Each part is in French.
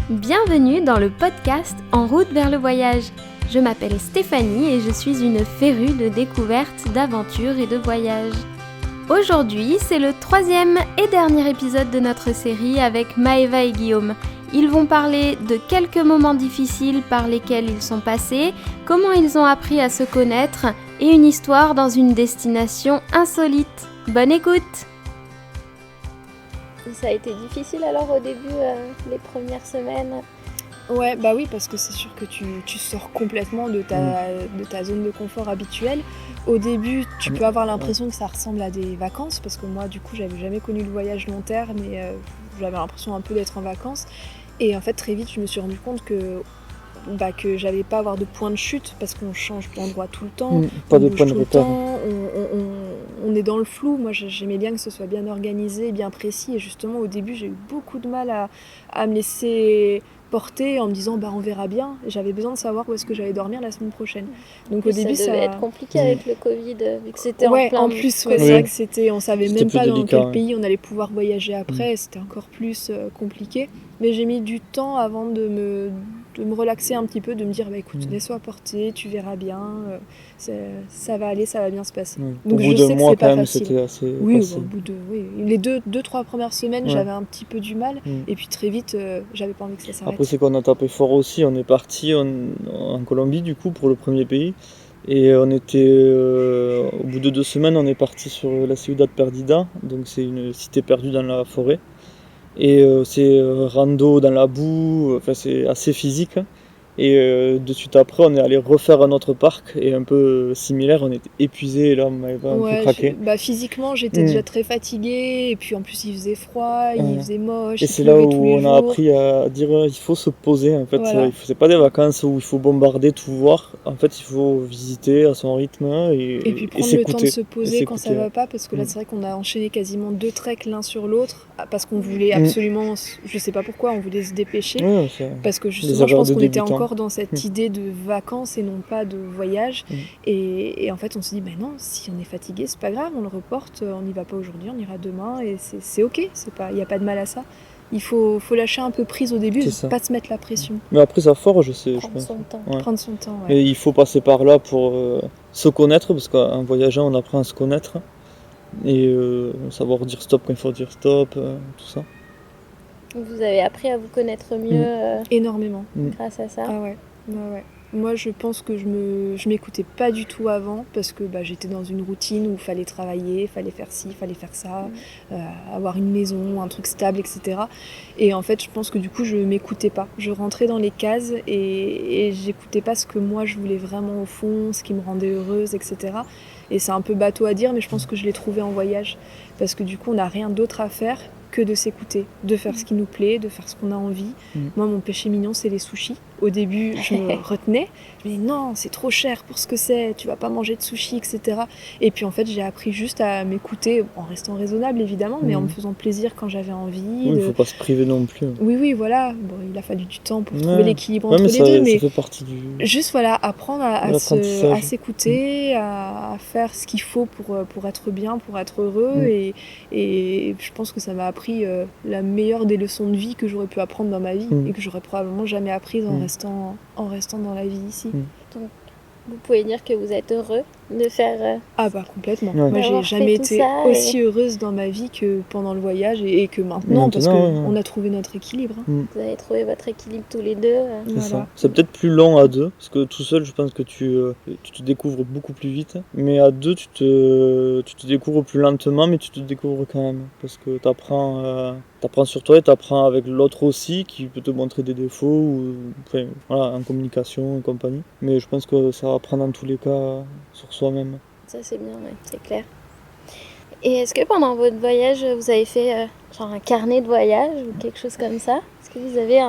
Bienvenue dans le podcast En route vers le voyage. Je m'appelle Stéphanie et je suis une férue de découvertes, d'aventures et de voyages. Aujourd'hui, c'est le 3e et dernier épisode de notre série avec Maëva et Guillaume. Ils vont parler de quelques moments difficiles par lesquels ils sont passés, comment ils ont appris à se connaître et une histoire dans une destination insolite. Bonne écoute! Ça a été difficile alors au début, les premières semaines? Ouais, bah oui, parce que c'est sûr que tu sors complètement de ta zone de confort habituelle. Au début, tu peux avoir l'impression que ça ressemble à des vacances, parce que moi, du coup, j'avais jamais connu le voyage long terme, mais j'avais l'impression un peu d'être en vacances. Et en fait, très vite, je me suis rendu compte que j'allais pas avoir de point de chute, parce qu'on change d'endroit tout le temps, pas on de bouge point de tout le repère. temps, on est dans le flou. Moi, j'aimais bien que ce soit bien organisé, bien précis, et justement, au début, j'ai eu beaucoup de mal à me laisser porter en me disant on verra bien. J'avais besoin de savoir où est-ce que j'allais dormir la semaine prochaine. Donc au début ça devait être compliqué avec le Covid, vu que c'était en plein plus, Covid. c'est vrai que on savait C'était même plus pas dans délicat, quel pays on allait pouvoir voyager après, c'était encore plus compliqué. Mais j'ai mis du temps avant de me relaxer un petit peu, de me dire écoute, laisse-toi porter, tu verras bien, ça va aller, ça va bien se passer. Donc au bout je d'un sais que mois, c'est pas quand même, facile. c'était assez Oui, facile. au bout de les 2-3 premières semaines, j'avais un petit peu du mal, et puis très vite, j'avais pas envie que ça s'arrête. Après, c'est qu'on a tapé fort aussi. On est parti en Colombie, du coup, pour le premier pays. Et on était, au bout de 2 semaines, on est parti sur la Ciudad Perdida. Donc, c'est une cité perdue dans la forêt. Et c'est rando dans la boue, enfin, c'est assez physique. Et de suite après, on est allé refaire un autre parc, et un peu similaire, on était épuisés, et là, on m'avait un peu craqué. Physiquement, j'étais déjà très fatiguée, et puis en plus, il faisait froid, il faisait moche, et il c'est là pleuvait où tous les on jours. a appris à dire il faut se poser, en fait. Voilà. C'est pas des vacances où il faut bombarder, tout voir. En fait, il faut visiter à son rythme Et puis prendre le temps de se poser quand ça va pas, parce que là, c'est vrai qu'on a enchaîné quasiment 2 treks l'un sur l'autre, parce qu'on voulait absolument, je sais pas pourquoi, on voulait se dépêcher, parce que justement, je pense qu'on était encore dans cette idée de vacances et non pas de voyage. Et en fait, on se dit, non, si on est fatigué, c'est pas grave, on le reporte, on n'y va pas aujourd'hui, on ira demain, et c'est ok, il n'y a pas de mal à ça. Il faut lâcher un peu prise au début, pas se mettre la pression. Mais après, ça forge, je pense. Prendre son temps, Et il faut passer par là pour se connaître, parce qu'en voyageant, on apprend à se connaître. Et savoir dire stop quand il faut dire stop, tout ça. Vous avez appris à vous connaître mieux énormément grâce à ça. Ah ouais. Moi, je pense que je m'écoutais pas du tout avant, parce que j'étais dans une routine où il fallait travailler, il fallait faire ci, il fallait faire ça, avoir une maison, un truc stable, etc. Et en fait, je pense que du coup, je m'écoutais pas. Je rentrais dans les cases et j'écoutais pas ce que moi je voulais vraiment au fond, ce qui me rendait heureuse, etc. Et c'est un peu bateau à dire, mais je pense que je l'ai trouvé en voyage, parce que du coup, on n'a rien d'autre à faire que de s'écouter, de faire ce qui nous plaît, de faire ce qu'on a envie. Moi, mon péché mignon, c'est les sushis. Au début, je me retenais. Je me disais non, c'est trop cher pour ce que c'est, tu vas pas manger de sushis, etc. Et puis en fait, j'ai appris juste à m'écouter, en restant raisonnable évidemment, mais en me faisant plaisir quand j'avais envie. Il faut pas se priver non plus. Oui, voilà. Bon, il a fallu du temps pour trouver l'équilibre entre les deux, mais ça fait partie du... juste apprendre à s'écouter, à faire ce qu'il faut pour être bien, pour être heureux, et je pense que ça m'a appris la meilleure des leçons de vie que j'aurais pu apprendre dans ma vie, et que j'aurais probablement jamais apprises en restant dans la vie ici. Donc, vous pouvez dire que vous êtes heureux de faire... complètement. Moi, j'ai jamais été aussi heureuse dans ma vie que pendant le voyage, et que maintenant, parce qu'on a trouvé notre équilibre. Vous avez trouvé votre équilibre tous les deux. C'est ça. C'est peut-être plus lent à deux, parce que tout seul, je pense que tu te découvres beaucoup plus vite. Mais à deux, tu te découvres plus lentement, mais tu te découvres quand même. Parce que t'apprends sur toi, et t'apprends avec l'autre aussi, qui peut te montrer des défauts, en communication et compagnie. Mais je pense que ça apprend dans tous les cas sur soi-même. Ça, c'est bien, c'est clair. Et est-ce que pendant votre voyage, vous avez fait un carnet de voyage ou quelque chose comme ça? Est-ce que vous avez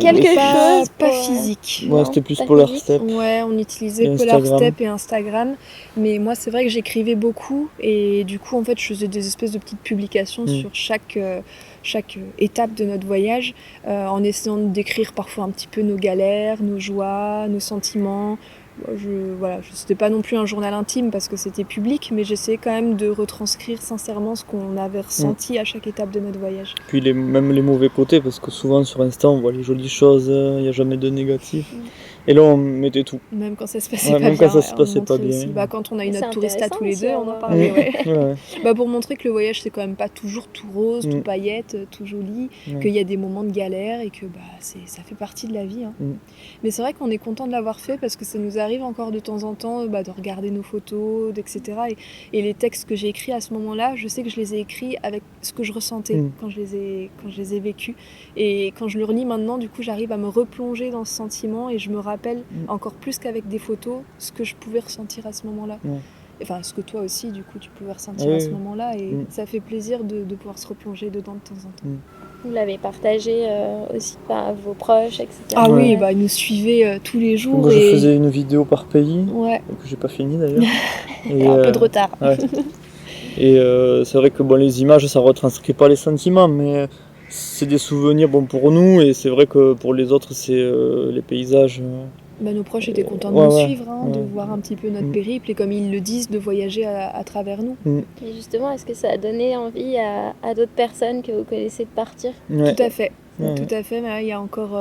quelque chose pas physique. Ouais, c'était plus Polarstep. Ouais, on utilisait Polarstep et Instagram. Mais moi, c'est vrai que j'écrivais beaucoup, et du coup, en fait, je faisais des espèces de petites publications sur chaque étape de notre voyage, en essayant de décrire parfois un petit peu nos galères, nos joies, nos sentiments, C'était pas non plus un journal intime parce que c'était public, mais j'essayais quand même de retranscrire sincèrement ce qu'on avait ressenti à chaque étape de notre voyage. Puis même les mauvais côtés, parce que souvent sur Insta on voit les jolies choses, il n'y a jamais de négatif. Et là on mettait tout. Même quand ça se passait Ouais, pas même bien. quand ça se passait pas bien. Aussi, quand on a eu C'est notre tourista tous les deux, intéressant on en aussi, parlait. Ouais. Pour montrer que le voyage c'est quand même pas toujours tout rose, tout paillettes, tout joli, qu'il y a des moments de galère et que ça fait partie de la vie. Hein. Mais c'est vrai qu'on est content de l'avoir fait parce que ça nous arrive encore de temps en temps de regarder nos photos, etc. Et les textes que j'ai écrits à ce moment-là, je sais que je les ai écrits avec ce que je ressentais quand je les ai vécus. Et quand je le relis maintenant, du coup, j'arrive à me replonger dans ce sentiment et je me rappelle encore plus qu'avec des photos ce que je pouvais ressentir à ce moment-là. Enfin, ce que toi aussi, du coup, tu pouvais ressentir à ce moment-là. Et ça fait plaisir de pouvoir se replonger dedans de temps en temps. Vous l'avez partagé aussi par vos proches, etc. Ah oui, ils nous suivaient tous les jours. Moi, je faisais une vidéo par pays, que j'ai pas fini d'ailleurs. Et un peu de retard. Ouais. Et c'est vrai que les images, ça retranscrit pas les sentiments, mais c'est des souvenirs pour nous, et c'est vrai que pour les autres, c'est les paysages. Nos proches étaient contents de nous suivre, de voir un petit peu notre périple, et comme ils le disent, de voyager à travers nous. Et justement, est-ce que ça a donné envie à d'autres personnes que vous connaissez de partir ? Tout à fait. Tout à fait, mais il y a encore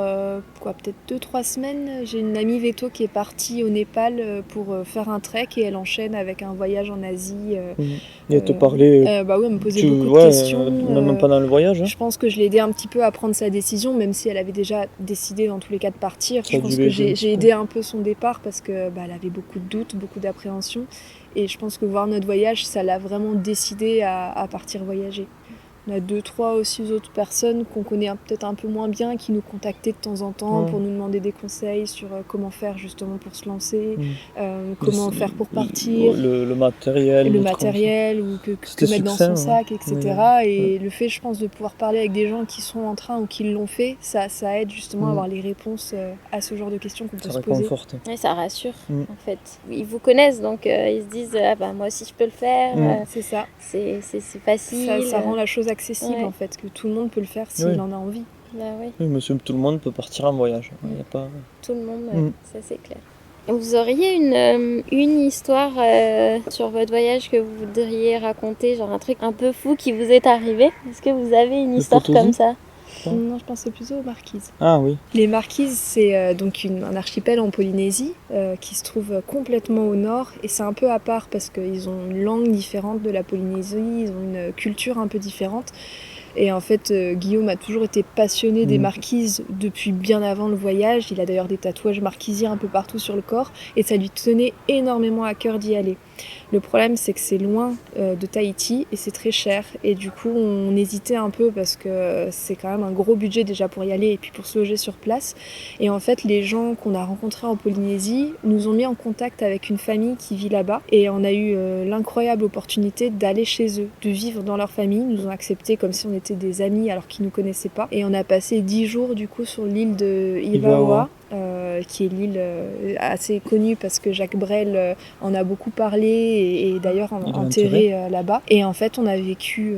peut-être 2-3 semaines, j'ai une amie Veto qui est partie au Népal pour faire un trek et elle enchaîne avec un voyage en Asie. Et elle te parlait elle me posait beaucoup de questions. Même pendant le voyage. Je pense que je l'ai aidé un petit peu à prendre sa décision, même si elle avait déjà décidé dans tous les cas de partir. Je pense que j'ai aidé un peu son départ parce qu'elle avait beaucoup de doutes, beaucoup d'appréhension. Et je pense que voir notre voyage, ça l'a vraiment décidé à partir voyager. On a 2-3 aussi autres personnes qu'on connaît peut-être un peu moins bien qui nous contactaient de temps en temps pour nous demander des conseils sur comment faire justement pour se lancer, comment faire pour partir, le matériel, ou que mettre dans son sac, etc. Et le fait, je pense, de pouvoir parler avec des gens qui sont en train ou qui l'ont fait, ça aide justement à avoir les réponses à ce genre de questions qu'on peut se poser. Ouais, ça rassure en fait. Ils vous connaissent, donc ils se disent moi aussi je peux le faire. C'est ça. C'est facile. Ça rend la chose accessible en fait, que tout le monde peut le faire s'il en a envie. Oui, monsieur, tout le monde peut partir en voyage. Y a pas... Tout le monde, ça c'est clair. Vous auriez une histoire sur votre voyage que vous voudriez raconter, genre un truc un peu fou qui vous est arrivé ? Est-ce que vous avez une histoire comme ça ? Non, je pensais plutôt aux Marquises. Ah oui. Les Marquises, c'est un archipel en Polynésie qui se trouve complètement au nord, et c'est un peu à part parce qu'ils ont une langue différente de la Polynésie, ils ont une culture un peu différente. Et en fait, Guillaume a toujours été passionné des marquises depuis bien avant le voyage. Il a d'ailleurs des tatouages marquisiers un peu partout sur le corps, et ça lui tenait énormément à cœur d'y aller. Le problème, c'est que c'est loin de Tahiti et c'est très cher. Et du coup, on hésitait un peu parce que c'est quand même un gros budget déjà pour y aller et puis pour se loger sur place. Et en fait, les gens qu'on a rencontrés en Polynésie nous ont mis en contact avec une famille qui vit là-bas. Et on a eu l'incroyable opportunité d'aller chez eux, de vivre dans leur famille. Ils nous ont acceptés comme si on était des amis alors qu'ils ne nous connaissaient pas. Et on a passé 10 jours du coup sur l'île de Ivaoa. Qui est l'île assez connue parce que Jacques Brel en a beaucoup parlé et d'ailleurs enterré là-bas. Et en fait, on a vécu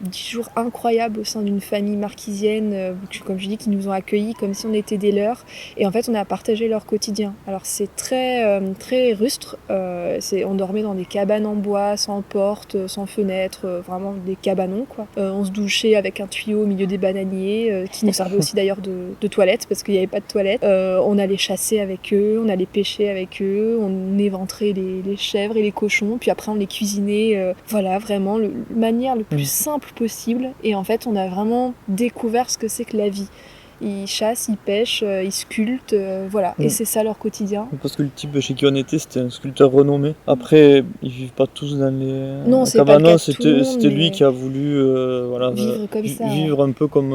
10 jours incroyables au sein d'une famille marquisienne, comme je dis, qui nous ont accueillis comme si on était des leurs. Et en fait, on a partagé leur quotidien. Alors c'est très, très rustre. On dormait dans des cabanes en bois, sans porte, sans fenêtre, vraiment des cabanons, quoi. On se douchait avec un tuyau au milieu des bananiers, qui nous servait aussi d'ailleurs de toilette parce qu'il n'y avait pas de toilette. On allait chasser avec eux, on allait pêcher avec eux, on éventrait les chèvres et les cochons, puis après on les cuisinait, vraiment de manière le plus simple possible. Et en fait, on a vraiment découvert ce que c'est que la vie. Ils chassent, ils pêchent, ils sculptent, et c'est ça leur quotidien. Parce que le type chez qui on était, c'était un sculpteur renommé. Après, ils vivent pas tous dans les non, c'est pas le cas de tout le monde, c'était lui qui a voulu vivre comme ça. Vivre un peu comme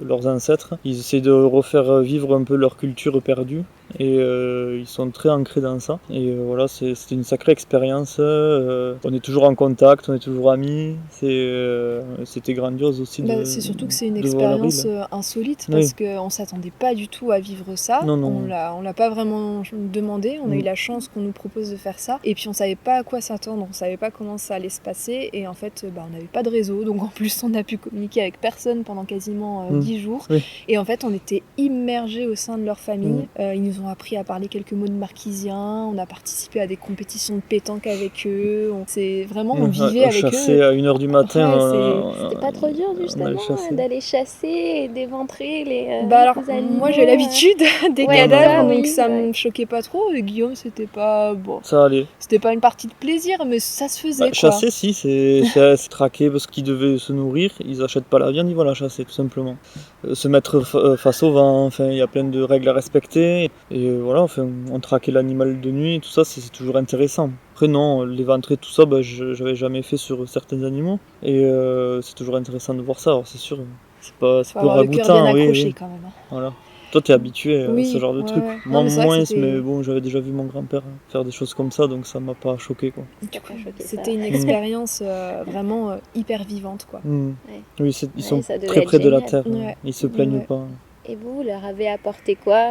leurs ancêtres. Ils essaient de refaire vivre un peu leur culture perdue. Et ils sont très ancrés dans ça. Et c'était une sacrée expérience. On est toujours en contact, on est toujours amis. C'était grandiose aussi. C'est surtout que c'est une expérience insolite parce qu'on s'attendait pas du tout à vivre ça. Non. On l'a pas vraiment demandé. On a eu la chance qu'on nous propose de faire ça. Et puis on savait pas à quoi s'attendre, on savait pas comment ça allait se passer. Et en fait, on n'avait pas de réseau, donc en plus on a pu communiquer avec personne pendant quasiment 10 jours. Oui. Et en fait, on était immergés au sein de leur famille. Ils nous ont appris à parler quelques mots de marquisien. On a participé à des compétitions de pétanque avec eux. On vivait avec eux. Chasser à 1h du matin. C'était pas trop dur justement d'aller chasser et d'éventrer les animaux. Moi j'ai l'habitude des cadavres, donc ça me me choquait pas trop. Et Guillaume, c'était pas ça allait. C'était pas une partie de plaisir, mais ça se faisait. Chasser, si, c'est traquer parce qu'ils devaient se nourrir. Ils achètent pas la viande, ils vont la chasser tout simplement. Se mettre face au vent, enfin il y a plein de règles à respecter. Et voilà, enfin on traquait l'animal de nuit, tout ça, c'est toujours intéressant. Après non, l'éventrer, tout ça, j'avais jamais fait sur certains animaux. Et c'est toujours intéressant de voir ça. Alors c'est sûr, c'est peu ragoûtant. Oui. Quand même. Voilà. Toi, t'es habitué à ce genre de truc. Moi, moins, mais bon, j'avais déjà vu mon grand-père faire des choses comme ça, donc ça m'a pas choqué, quoi. C'était une expérience vraiment hyper vivante, quoi. Oui, ils sont très près de la terre. Ils se plaignent pas. Et vous leur avez apporté quoi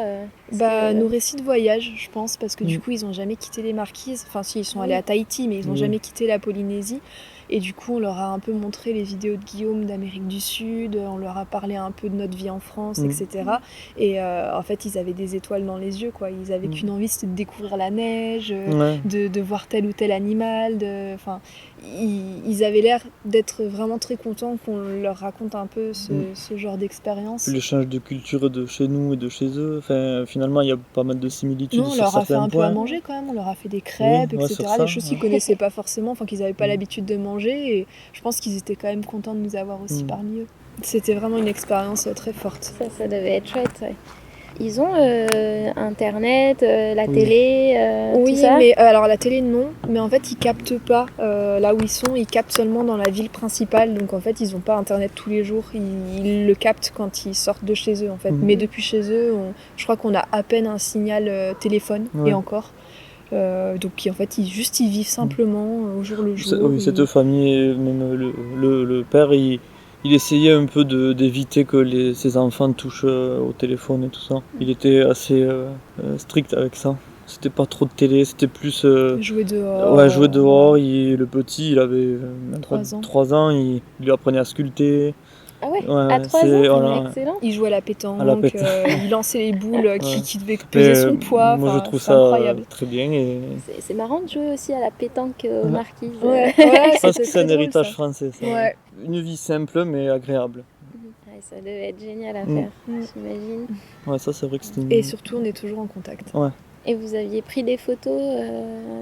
Nos récits de voyage, je pense, parce que du coup, ils ont jamais quitté les Marquises. Enfin, si, ils sont allés à Tahiti, mais ils ont jamais quitté la Polynésie. Et du coup, on leur a un peu montré les vidéos de Guillaume d'Amérique du Sud, on leur a parlé un peu de notre vie en France, etc. Et en fait, ils avaient des étoiles dans les yeux, quoi. Ils avaient qu'une envie, c'était de découvrir la neige, de voir tel ou tel animal. Ils avaient l'air d'être vraiment très contents qu'on leur raconte un peu ce genre d'expérience. L'échange de culture de chez nous et de chez eux, enfin, finalement, il y a pas mal de similitudes. On leur a fait un peu à manger quand même, on leur a fait des crêpes, etc. Des choses qu'ils connaissaient pas forcément, qu'ils n'avaient pas l'habitude de manger. Et je pense qu'ils étaient quand même contents de nous avoir aussi parmi eux. C'était vraiment une expérience très forte. Ça devait être chouette, ouais. Ils ont internet, la télé, oui, tout ça. Mais alors la télé non, mais en fait ils captent pas là où ils sont, ils captent seulement dans la ville principale, donc en fait ils ont pas internet tous les jours, ils le captent quand ils sortent de chez eux en fait. Mais depuis chez eux, je crois qu'on a à peine un signal téléphone et encore. Donc en fait ils vivent simplement au jour le jour. Oui, cette famille, même le père, il essayait un peu d'éviter que ses enfants touchent au téléphone et tout ça. Il était assez strict avec ça. C'était pas trop de télé, c'était plus jouer dehors. Ouais, jouer dehors. Le petit, il avait 3 ans, il lui apprenait à sculpter. Ah ouais, à 3 ans, excellent. Il jouait à la pétanque, il lançait les boules qui devaient peser son poids. Moi je trouve ça incroyable. Très bien. Et... C'est marrant de jouer aussi à la pétanque aux Marquises. Je pense que c'est un héritage français. Ça. Ouais. Une vie simple mais agréable. Ça devait être génial à faire, j'imagine. Ouais, ça c'est vrai que c'était Et surtout on est toujours en contact. Ouais. Et vous aviez pris des photos,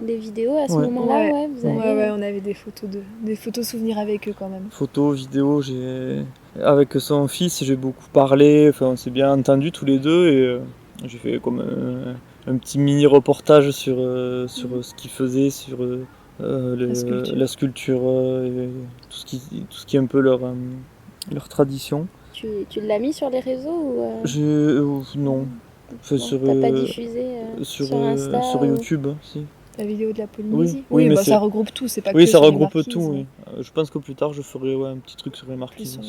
des vidéos à ce moment-là, on avait des photos souvenirs avec eux quand même. Photos, vidéos, avec son fils, j'ai beaucoup parlé, enfin on s'est bien entendus tous les deux et j'ai fait comme un petit mini reportage sur ce qu'ils faisaient, sur la sculpture et tout ce qui est un peu leur tradition. Tu l'as mis sur les réseaux ou non. T'as pas diffusé sur Insta sur YouTube, si. La vidéo de la Polynésie. Oui, mais ça regroupe tout, c'est pas que ça sur regroupe les Marquises, tout. Oui. Je pense que plus tard je ferai un petit truc sur les Marquises,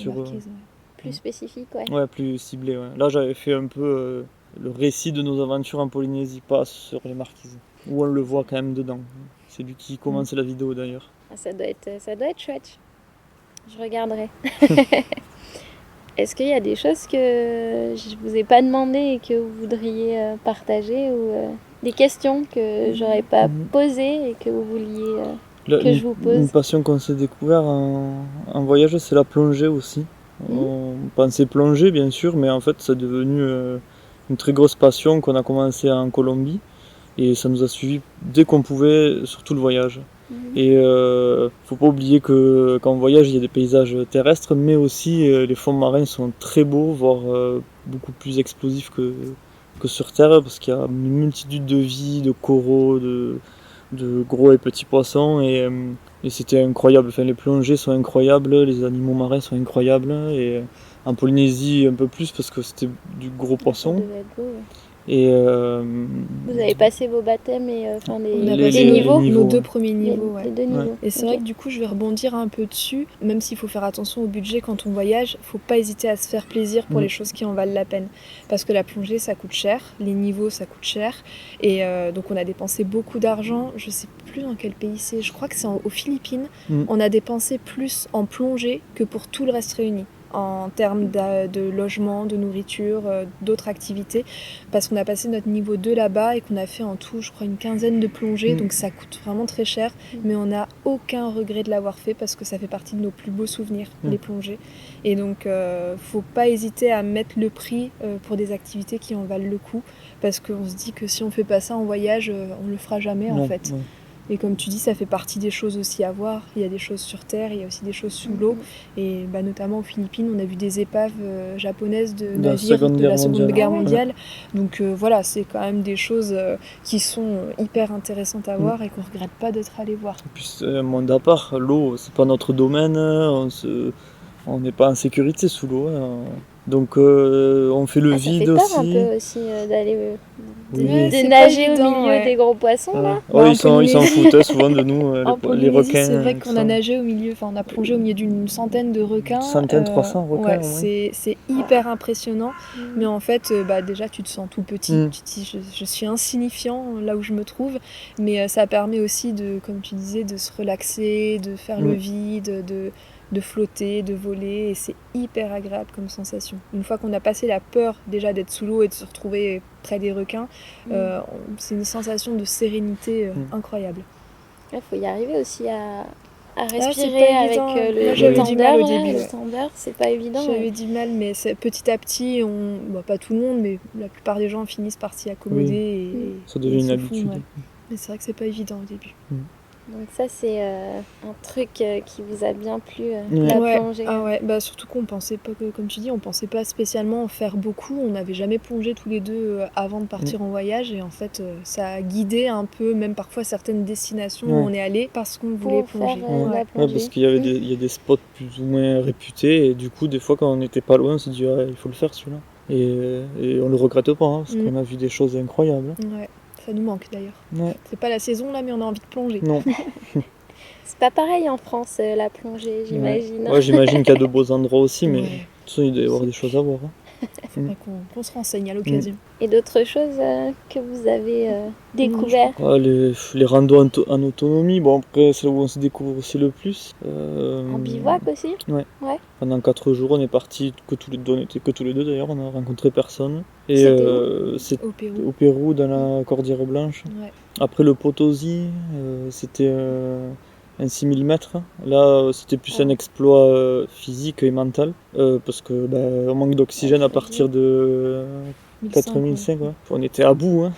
plus spécifique, ouais, plus ciblé. Ouais. Là, j'avais fait un peu le récit de nos aventures en Polynésie, pas sur les Marquises, où on le voit quand même dedans. C'est lui qui commence la vidéo d'ailleurs. Ça doit être chouette. Je regarderai. Est-ce qu'il y a des choses que je vous ai pas demandé et que vous voudriez partager ou des questions que j'aurais pas posées et que vous vouliez que je vous pose? Une passion qu'on s'est découvert en voyage, c'est la plongée aussi. On pensait plonger bien sûr, mais en fait c'est devenu une très grosse passion qu'on a commencé en Colombie et ça nous a suivi dès qu'on pouvait sur tout le voyage. Et faut pas oublier que quand on voyage, il y a des paysages terrestres, mais aussi les fonds marins sont très beaux, voire beaucoup plus explosifs que sur Terre, parce qu'il y a une multitude de vies, de coraux, de gros et petits poissons, et c'était incroyable. Enfin, les plongées sont incroyables, les animaux marins sont incroyables, et en Polynésie un peu plus parce que c'était du gros poisson. Et Vous avez passé vos baptêmes et On a les passé niveaux niveaux, nos 2 ouais. premiers niveaux, les ouais. deux niveaux. Et c'est vrai que du coup, je vais rebondir un peu dessus, même s'il faut faire attention au budget quand on voyage, faut pas hésiter à se faire plaisir pour les choses qui en valent la peine. Parce que la plongée, ça coûte cher, les niveaux, ça coûte cher. Et donc, on a dépensé beaucoup d'argent. Je sais plus dans quel pays c'est, je crois que c'est aux Philippines. On a dépensé plus en plongée que pour tout le reste réuni, en termes de logement, de nourriture, d'autres activités, parce qu'on a passé notre niveau 2 là-bas et qu'on a fait en tout, je crois, une quinzaine de plongées, donc ça coûte vraiment très cher, mais on n'a aucun regret de l'avoir fait parce que ça fait partie de nos plus beaux souvenirs, les plongées. Et donc, faut pas hésiter à mettre le prix pour des activités qui en valent le coup, parce qu'on se dit que si on fait pas ça en voyage, on le fera jamais en fait. Ouais. Et comme tu dis, ça fait partie des choses aussi à voir. Il y a des choses sur terre, il y a aussi des choses sous l'eau. Et notamment aux Philippines, on a vu des épaves japonaises de navires de la Seconde Guerre mondiale. Donc voilà, c'est quand même des choses qui sont hyper intéressantes à voir et qu'on ne regrette pas d'être allé voir. Et puis c'est un monde à part, l'eau, c'est pas notre domaine, on n'est pas en sécurité sous l'eau. Donc on fait le vide aussi. Ça fait peur un peu aussi d'aller c'est nager pas au évident, milieu des gros poissons là. Ouais, ils s'en foutent souvent de nous, les requins. C'est vrai qu'on a nagé au milieu, on a plongé au milieu d'une centaine de requins. 300 requins. Ouais, c'est hyper impressionnant. Mais en fait, déjà tu te sens tout petit. Tu te dis, je suis insignifiant là où je me trouve. Mais ça permet aussi de, comme tu disais, de se relaxer, de faire le vide, de flotter, de voler, et c'est hyper agréable comme sensation. Une fois qu'on a passé la peur déjà d'être sous l'eau et de se retrouver près des requins, c'est une sensation de sérénité incroyable. Il faut y arriver aussi à respirer avec le tendeur, c'est pas évident. J'avais du mal, mais petit à petit, pas tout le monde, mais la plupart des gens finissent par s'y accommoder. Et ça devient une habitude. Mais c'est vrai que c'est pas évident au début. Donc ça c'est un truc qui vous a bien plu, la plongée. Ah ouais, surtout qu'on pensait pas, comme tu dis, on pensait pas spécialement en faire beaucoup. On n'avait jamais plongé tous les deux avant de partir en voyage, et en fait ça a guidé un peu, même parfois certaines destinations où on est allé parce qu'on voulait plonger. La plongée. Parce qu'il y a des spots plus ou moins réputés, et du coup des fois quand on n'était pas loin, on s'est dit il faut le faire celui-là. Et on le regrette pas, parce qu'on a vu des choses incroyables. Ouais. Ça nous manque d'ailleurs. Ouais. C'est pas la saison là, mais on a envie de plonger. Non. C'est pas pareil en France, la plongée, j'imagine. Ouais, j'imagine qu'il y a de beaux endroits aussi, mais de toute façon, il doit y avoir des choses à voir. Il faudrait qu'on se renseigne à l'occasion. Et d'autres choses que vous avez découvert? Les randos en autonomie, bon après c'est là où on se découvre aussi le plus. En bivouac aussi? Ouais. Pendant 4 jours on est partis, on était que tous les deux d'ailleurs, on a rencontré personne. Et c'était au Pérou, dans la Cordillère Blanche. Ouais. Après le Potosi, c'était un 6000 mètres. Là, c'était plus un exploit physique et mental, parce que on manque d'oxygène à partir de 4005. Ouais. On était à bout, hein.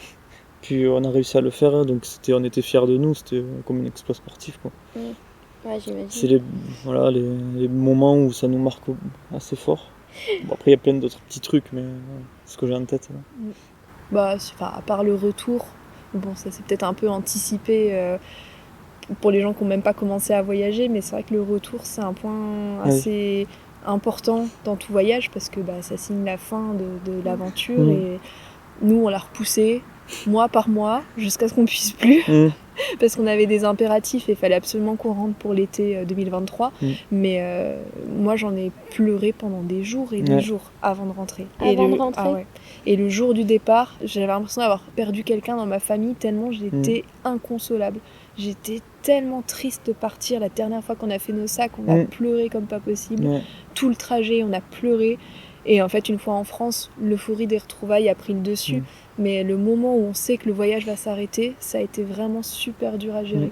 Puis on a réussi à le faire, donc on était fiers de nous, c'était comme un exploit sportif, quoi. Ouais, j'imagine. C'est les moments où ça nous marque assez fort. Bon, après, il y a plein d'autres petits trucs, mais c'est ce que j'ai en tête. À part le retour, bon, ça c'est peut-être un peu anticipé pour les gens qui n'ont même pas commencé à voyager, mais c'est vrai que le retour, c'est un point assez important dans tout voyage, parce que ça signe la fin de l'aventure, et nous, on l'a repoussé mois par mois, jusqu'à ce qu'on ne puisse plus, parce qu'on avait des impératifs et il fallait absolument qu'on rentre pour l'été 2023. Mais moi, j'en ai pleuré pendant des jours et des jours avant de rentrer. Et le jour du départ, j'avais l'impression d'avoir perdu quelqu'un dans ma famille, tellement j'étais inconsolable. J'étais tellement triste de partir. La dernière fois qu'on a fait nos sacs, on a pleuré comme pas possible. Tout le trajet, on a pleuré. Et en fait, une fois en France, l'euphorie des retrouvailles a pris le dessus. Mais le moment où on sait que le voyage va s'arrêter, ça a été vraiment super dur à gérer.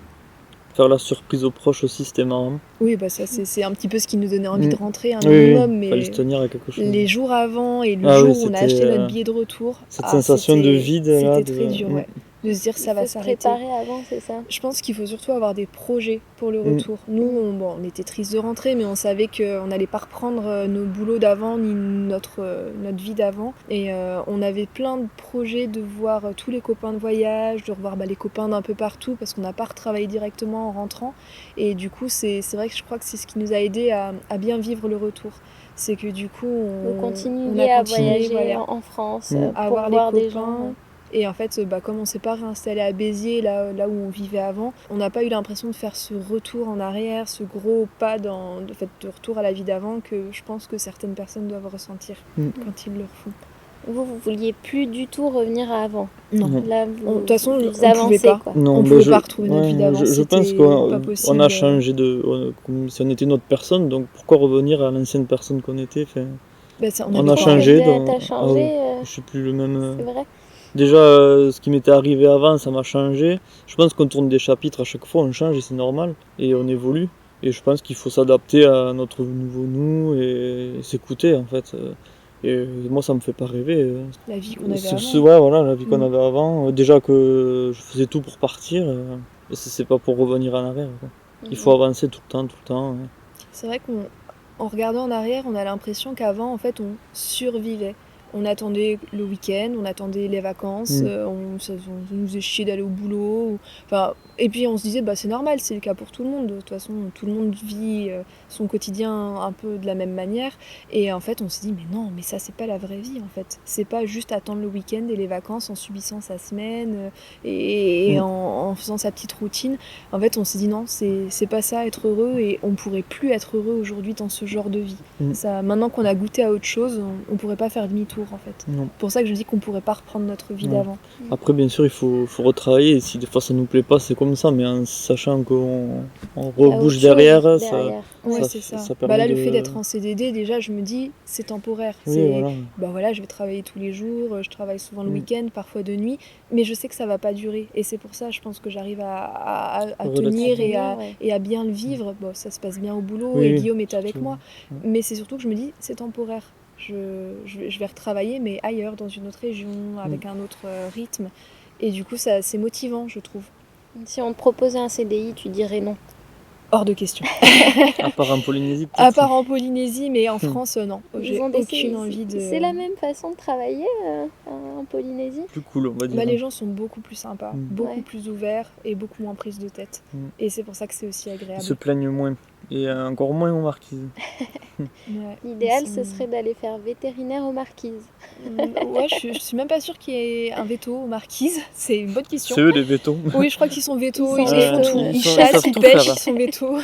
Faire la surprise aux proches aussi, c'était marrant. Oui, ça c'est un petit peu ce qui nous donnait envie de rentrer, un minimum. Mais fallait se tenir à quelque chose. Les jours avant et le jour où on a acheté notre billet de retour, cette sensation de vide, c'était très dur, de se dire ça va s'arrêter. Se préparer avant, c'est ça. Je pense qu'il faut surtout avoir des projets pour le retour. Nous, on était tristes de rentrer, mais on savait qu'on n'allait pas reprendre nos boulots d'avant ni notre vie d'avant. Et on avait plein de projets de voir tous les copains de voyage, de revoir les copains d'un peu partout, parce qu'on n'a pas retravaillé directement en rentrant. Et du coup, c'est vrai que je crois que c'est ce qui nous a aidé à bien vivre le retour. C'est que du coup, Vous on continuez a à continué, voyager voilà, en France à pour voir voir les des copains. gens. Et en fait, comme on s'est pas réinstallé à Béziers, là où on vivait avant, on n'a pas eu l'impression de faire ce retour en arrière, ce gros pas de retour à la vie d'avant que je pense que certaines personnes doivent ressentir quand ils le refont. Vous vouliez plus du tout revenir à avant. Non. Là, De toute façon, vous on pouvait avancez, pas. quoi. Non, On ben pouvait pas retrouver notre vie d'avant, je pense c'était qu'on pas possible. on a changé comme si on était une autre personne, donc pourquoi revenir à l'ancienne personne qu'on était? Enfin, on a changé, donc T'as changé, je suis plus le même. c'est vrai. Déjà, ce qui m'était arrivé avant, ça m'a changé. Je pense qu'on tourne des chapitres à chaque fois, on change et c'est normal, et on évolue. Et je pense qu'il faut s'adapter à notre nouveau nous et s'écouter en fait. Et moi, ça me fait pas rêver. La vie qu'on avait avant. Ouais, voilà, la vie qu'on avait avant. Déjà que je faisais tout pour partir, et c'est pas pour revenir en arrière, quoi. Il faut avancer tout le temps. C'est vrai qu'en regardant en arrière, on a l'impression qu'avant, en fait, on survivait. On attendait le week-end, on attendait les vacances, ça nous faisait chier d'aller au boulot. Et puis on se disait, c'est normal, c'est le cas pour tout le monde. De toute façon, tout le monde vit son quotidien un peu de la même manière. Et en fait, on s'est dit, mais non, mais ça, c'est pas la vraie vie, en fait. C'est pas juste attendre le week-end et les vacances en subissant sa semaine et en faisant sa petite routine. En fait, on s'est dit, non, c'est pas ça, être heureux. Et on pourrait plus être heureux aujourd'hui dans ce genre de vie. Ça, maintenant qu'on a goûté à autre chose, on pourrait pas faire demi-tour. En fait. Non. C'est pour ça que je dis qu'on pourrait pas reprendre notre vie d'avant. Après, bien sûr, il faut retravailler. Et si des fois ça nous plaît pas, c'est comme ça, mais en sachant qu'on rebouge derrière. C'est ça. permet là, le fait d'être en CDD, déjà, je me dis, c'est temporaire. Voilà, je vais travailler tous les jours, je travaille souvent le week-end, parfois de nuit, mais je sais que ça va pas durer. Et c'est pour ça, je pense que j'arrive à tenir et à bien le vivre. Bon, ça se passe bien au boulot et Guillaume est avec moi. Mais c'est surtout que je me dis, c'est temporaire. Je vais retravailler, mais ailleurs, dans une autre région, avec un autre rythme. Et du coup, c'est motivant, je trouve. Si on te proposait un CDI, tu dirais non? Hors de question. À part en Polynésie, peut-être. À part en Polynésie, mais en France, non. J'ai aucune envie de... C'est la même façon de travailler en Polynésie? Plus cool, on va dire. Les gens sont beaucoup plus sympas, beaucoup plus ouverts et beaucoup moins prises de tête. Et c'est pour ça que c'est aussi agréable. Ils se plaignent moins. Et encore moins aux Marquises. L'idéal, ce serait d'aller faire vétérinaire aux Marquises. Je suis même pas sûre qu'il y ait un veto aux Marquises. C'est une bonne question. C'est eux les vétos. Oui, je crois qu'ils sont vétos. Ils font tout. Ils chassent, ils pêchent, ils sont vétos.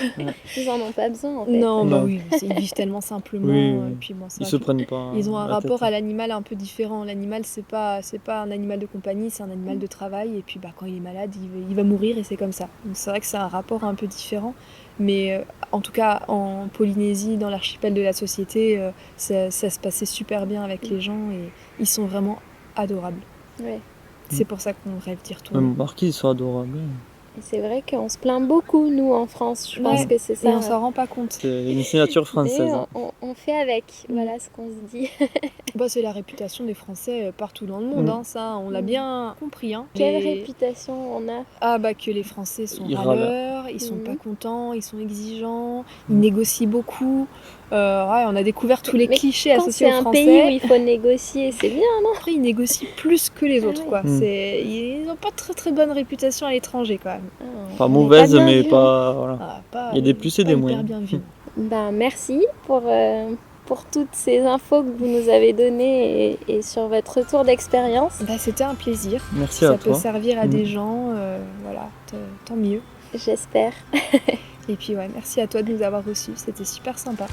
Ils en ont pas besoin, en fait. Non, oui, ils vivent tellement simplement. Et puis, ils se prennent pas. Ils ont un rapport à l'animal un peu différent. L'animal, c'est pas un animal de compagnie, c'est un animal de travail. Et puis, quand il est malade, il va mourir et c'est comme ça. Donc, c'est vrai que c'est un rapport un peu différent. Mais en tout cas, en Polynésie, dans l'archipel de la Société, ça se passait super bien avec les gens et ils sont vraiment adorables. Ouais. C'est pour ça qu'on rêve d'y retourner. Les Marquises sont adorables. Et c'est vrai qu'on se plaint beaucoup, nous, en France. Je pense que c'est ça. Et on s'en rend pas compte. C'est une signature française. On fait avec, voilà ce qu'on se dit. C'est la réputation des Français partout dans le monde, ça, on l'a bien compris. Quelle réputation on a? Que les Français sont râleurs, ils sont pas contents, ils sont exigeants, ils négocient beaucoup. On a découvert tous les clichés associés aux Français. C'est un pays où il faut négocier, c'est bien, non? Après, ils négocient plus que les autres, quoi. Ils n'ont pas très très bonne réputation à l'étranger, quand même. Pas mauvaise, mais pas... Voilà. Il y a des plus et des moins. Bien vu. Merci pour toutes ces infos que vous nous avez données et sur votre retour d'expérience. C'était un plaisir. Merci à toi. Ça peut servir à des gens, tant mieux. J'espère. Et puis merci à toi de nous avoir reçus, c'était super sympa.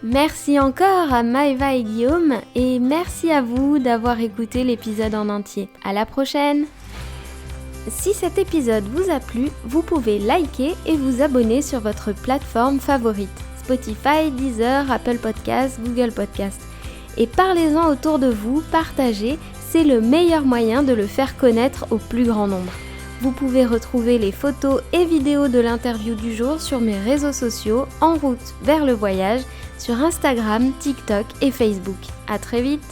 Merci encore à Maëva et Guillaume et merci à vous d'avoir écouté l'épisode en entier. À la prochaine! Si cet épisode vous a plu, vous pouvez liker et vous abonner sur votre plateforme favorite. Spotify, Deezer, Apple Podcasts, Google Podcasts. Et parlez-en autour de vous, partagez, c'est le meilleur moyen de le faire connaître au plus grand nombre. Vous pouvez retrouver les photos et vidéos de l'interview du jour sur mes réseaux sociaux En route vers le voyage, sur Instagram, TikTok et Facebook. À très vite!